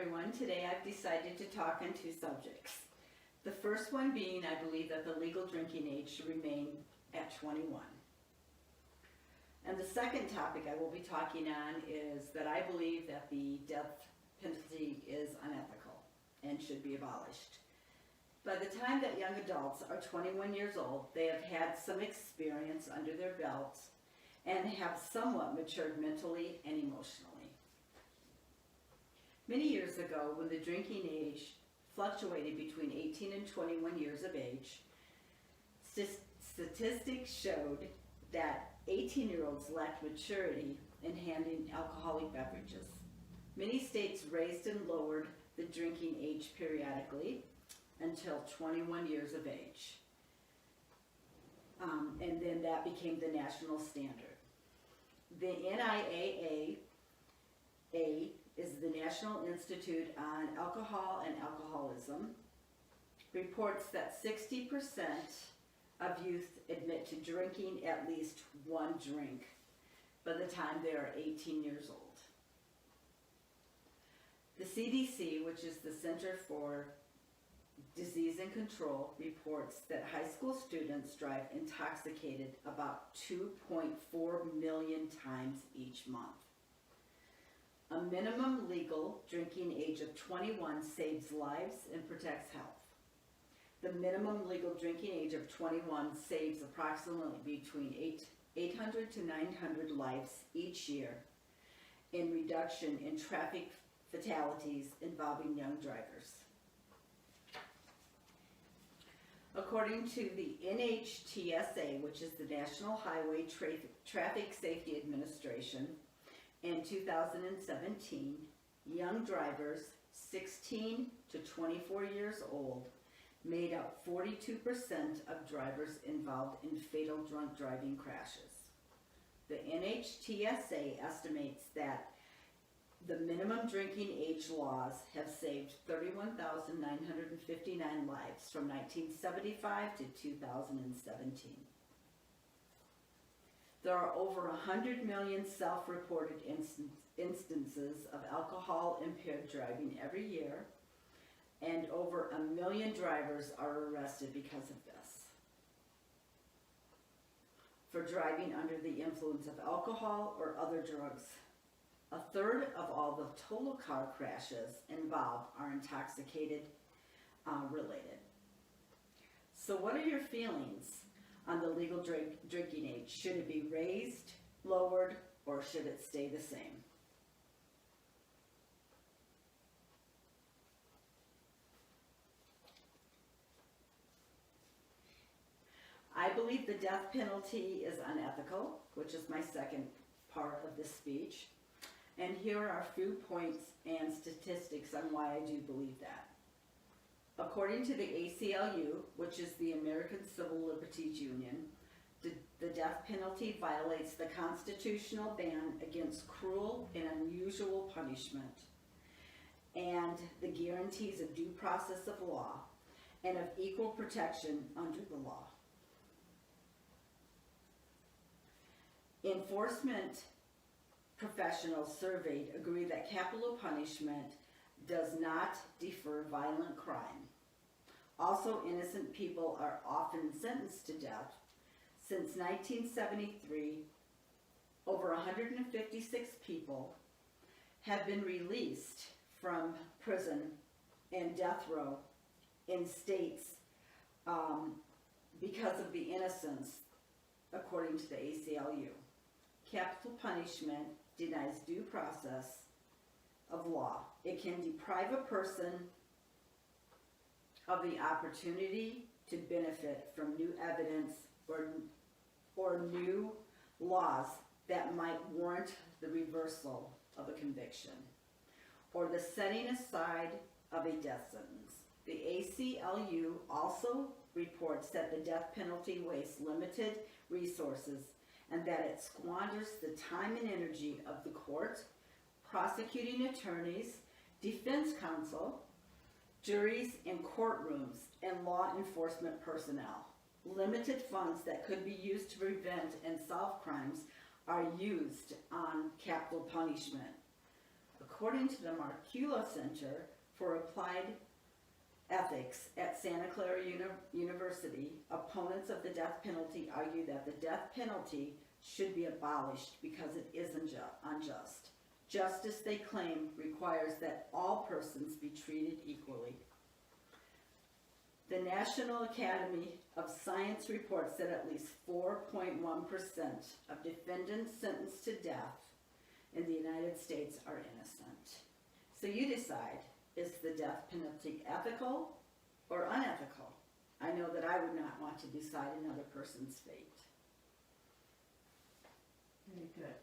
everyone. Today I've decided to talk on two subjects. The first one being I believe that the legal drinking age should remain at 21. And the second topic I will be talking on is that I believe that the death penalty is unethical and should be abolished. By the time that young adults are 21 years old, they have had some experience under their belts and have somewhat matured mentally and emotionally. Many years ago, when the drinking age fluctuated between 18 and 21 years of age, statistics showed that 18-year-olds lacked maturity in handling alcoholic beverages. Many states raised and lowered the drinking age periodically until 21 years of age. And then that became the national standard. The NIAA is the National Institute on Alcohol and Alcoholism, reports that 60% of youth admit to drinking at least one drink by the time they are 18 years old. The CDC, which is the Center for Disease and Control, reports that high school students drive intoxicated about 2.4 million times each month. A minimum legal drinking age of 21 saves lives and protects health. The minimum legal drinking age of 21 saves approximately between 800 to 900 lives each year in reduction in traffic fatalities involving young drivers. According to the NHTSA, which is the National Highway Traffic Safety Administration, in 2017, young drivers 16 to 24 years old made up 42% of drivers involved in fatal drunk driving crashes. The NHTSA estimates that the minimum drinking age laws have saved 31,959 lives from 1975 to 2017. There are over 100 million self-reported instances of alcohol-impaired driving every year, and over 1 million drivers are arrested because of this. For driving under the influence of alcohol or other drugs, a third of all the total car crashes involved are intoxicated related. So what are your feelings on the legal drinking age? Should it be raised, lowered, or should it stay the same? I believe the death penalty is unethical, which is my second part of this speech. And here are a few points and statistics on why I do believe that. According to the ACLU, which is the American Civil Liberties Union, the death penalty violates the constitutional ban against cruel and unusual punishment and the guarantees of due process of law and of equal protection under the law. Enforcement professionals surveyed agree that capital punishment does not defer violent crime. Also, innocent people are often sentenced to death. Since 1973, over 156 people have been released from prison and death row in states because of the innocence, according to the ACLU. Capital punishment denies due process of law. It can deprive a person of the opportunity to benefit from new evidence or new laws that might warrant the reversal of a conviction or the setting aside of a death sentence. The ACLU also reports that the death penalty wastes limited resources and that it squanders the time and energy of the court, prosecuting attorneys, defense counsel, juries and courtrooms, and law enforcement personnel. Limited funds that could be used to prevent and solve crimes are used on capital punishment. according to the Marcula Center for Applied Ethics at Santa Clara University, opponents of the death penalty argue that the death penalty should be abolished because it is unjust. Justice, they claim, requires that all persons be treated equally. The National Academy of Science reports that at least 4.1% of defendants sentenced to death in the United States are innocent. So you decide, is the death penalty ethical or unethical? I know that I would not want to decide another person's fate. Very good.